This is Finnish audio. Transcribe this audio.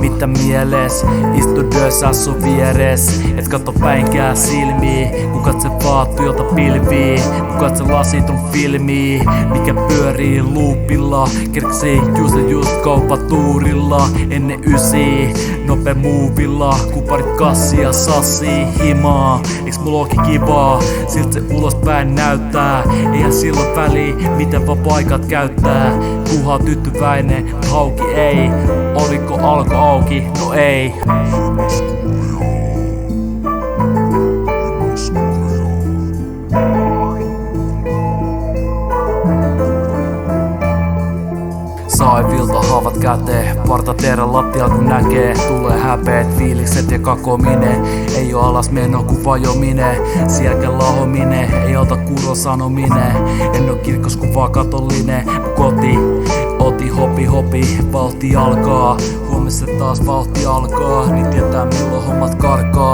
mitä mieles? Istu dössä sun vieres, et katso päinkään silmiin. Kun katse vaan tuijota pilviin, kun katse lasitun filmiin, mikä pyörii loopilla. Kerksii just kauppatuurilla ennen ysiä, nope muuvilla. Kuparit kassia sassii himaa, eiks mulla ookin kivaa? Silt se ulospäin näyttää, eihän silloin väliä miten vaan paikat käyttää. Kuhaa tyytyväinen, mut hauki ei. Oliko alko auki? No ei. Saivilta haavat käteen, parta terä lattialla kun näkee. Tulee häpeet, fiilikset ja kakominen. Ei oo alas meno ku vajominen. Sielkä lahominen, ei auta kuuron sanominen. En oo kirkos ku vaan katollinen. Mun koti, oti hopi, vauhti alkaa. Huomessa taas vauhti alkaa, niin tietää milloin hommat karkaa.